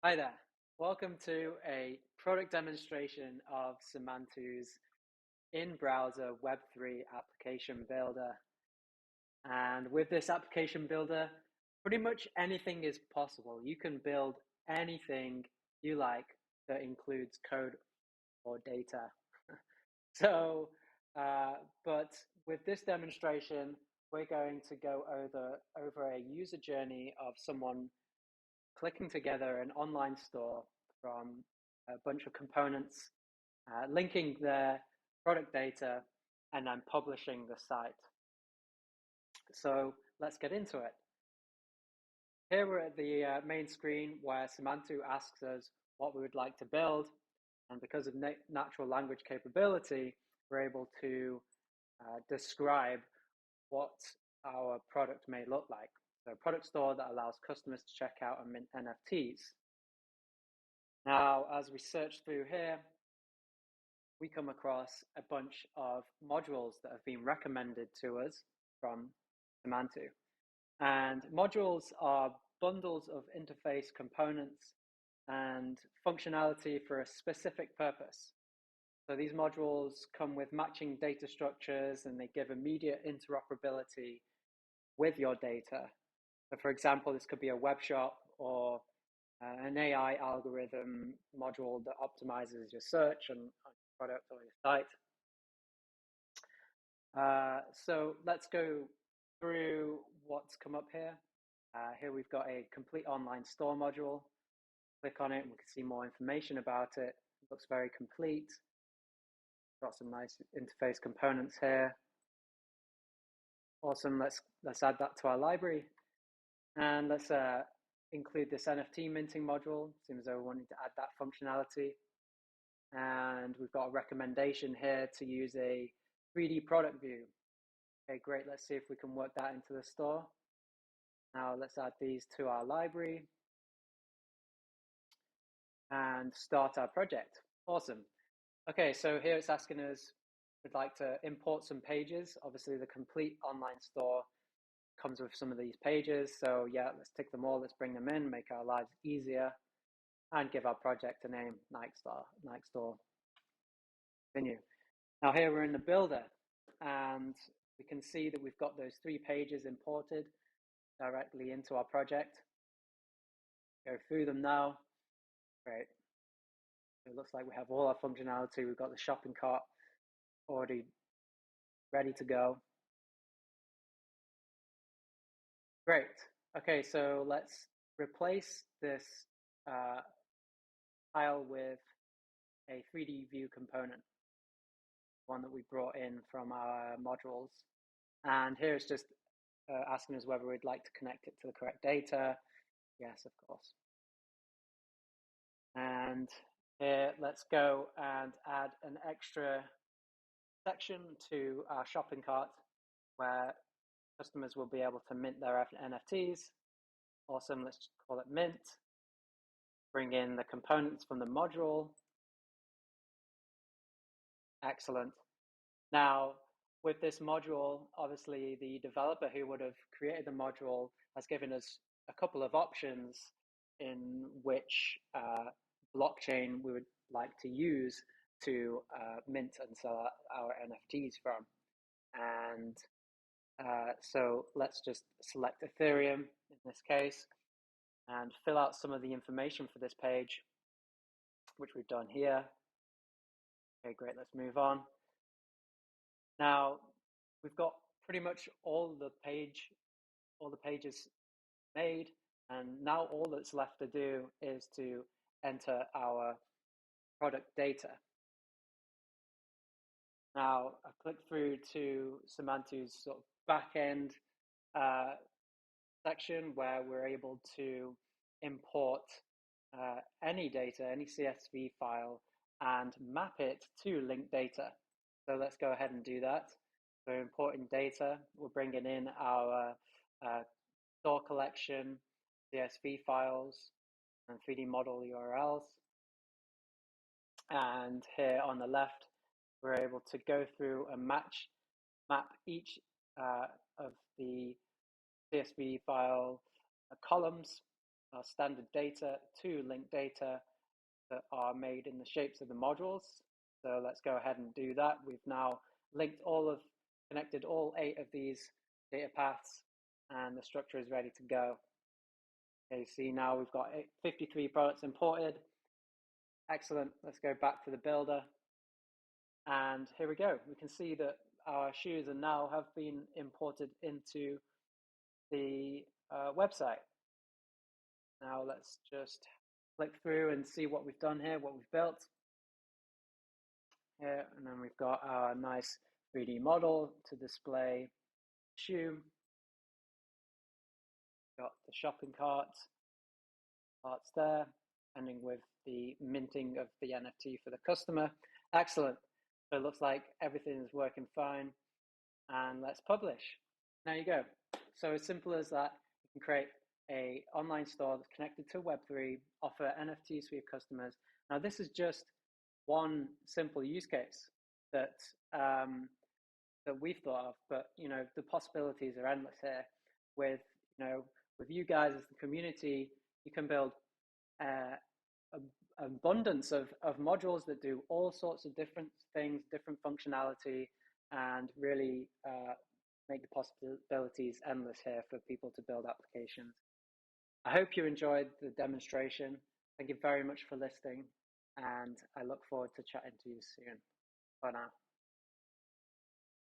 Hi there. Welcome to a product demonstration of Semantu's in-browser Web3 application builder. And with this application builder, pretty much anything is possible. You can build anything you like that includes code or data. But with this demonstration, we're going to go over a user journey of someone clicking together an online store from a bunch of components, linking their product data, and then publishing the site. So let's get into it. Here we're at the main screen where Semantu asks us what we would like to build. And because of natural language capability, we're able to describe what our product may look like. So a product store that allows customers to check out and mint NFTs. Now, as we search through here, we come across a bunch of modules that have been recommended to us from Semantu. And modules are bundles of interface components and functionality for a specific purpose. So these modules come with matching data structures and they give immediate interoperability with your data. So for example, this could be a web shop or an AI algorithm module that optimizes your search on your product or your site. So let's go through what's come up here. Here we've got a complete online store module. Click on it and we can see more information about it. It looks very complete. Got some nice interface components here. Awesome, let's add that to our library. And let's include this NFT minting module. Seems as though we're wanting to add that functionality. And we've got a recommendation here to use a 3D product view. Okay, great. Let's see if we can work that into the store. Now let's add these to our library and start our project. Awesome. Okay, so here it's asking us, we'd like to import some pages. Obviously the complete online store comes with some of these pages. So yeah, let's tick them all. Let's bring them in, make our lives easier, and give our project a name, Nike Store. Continue. Now here we're in the builder, and we can see that we've got those 3 pages imported directly into our project. Go through them now. Great. It looks like we have all our functionality. We've got the shopping cart already ready to go. Great. Okay, so let's replace this tile with a 3D view component, one that we brought in from our modules. And here it's just asking us whether we'd like to connect it to the correct data. Yes, of course. And here, let's go and add an extra section to our shopping cart where customers will be able to mint their NFTs. Awesome, let's call it mint. Bring in the components from the module. Excellent. Now, with this module, obviously the developer who would have created the module has given us a couple of options in which blockchain we would like to use to mint and sell our NFTs from. And so let's just select Ethereum in this case and fill out some of the information for this page, which we've done here. Okay, great, let's move on. Now, we've got pretty much all the pages made, and now all that's left to do is to enter our product data. Now, I click through to Semantu's sort of back-end section where we're able to import any data, any CSV file, and map it to linked data. So let's go ahead and do that. So importing data, we're bringing in our store collection, CSV files, and 3D model URLs. And here on the left, we're able to go through and map each of the CSV file columns our standard data to linked data that are made in the shapes of the modules. So let's go ahead and do that. We've now connected all 8 of these data paths, and the structure is ready to go. Okay, you see now we've got 53 products imported. Excellent. Let's go back to the builder. And here we go. We can see that our shoes are now have been imported into the website. Now let's just click through and see what we've done here, what we've built. Here, and then we've got our nice 3D model to display shoe. Got the shopping carts there, ending with the minting of the NFT for the customer. Excellent. So it looks like everything is working fine. And let's publish. There you go. So as simple as that, you can create an online store that's connected to Web3, offer NFTs for your customers. Now, this is just one simple use case that that we've thought of, but the possibilities are endless here. With with you guys as the community, you can build abundance of modules that do all sorts of different things, different functionality, and really make the possibilities endless here for people to build applications. I hope you enjoyed the demonstration. Thank you very much for listening, and I look forward to chatting to you soon. Bye now.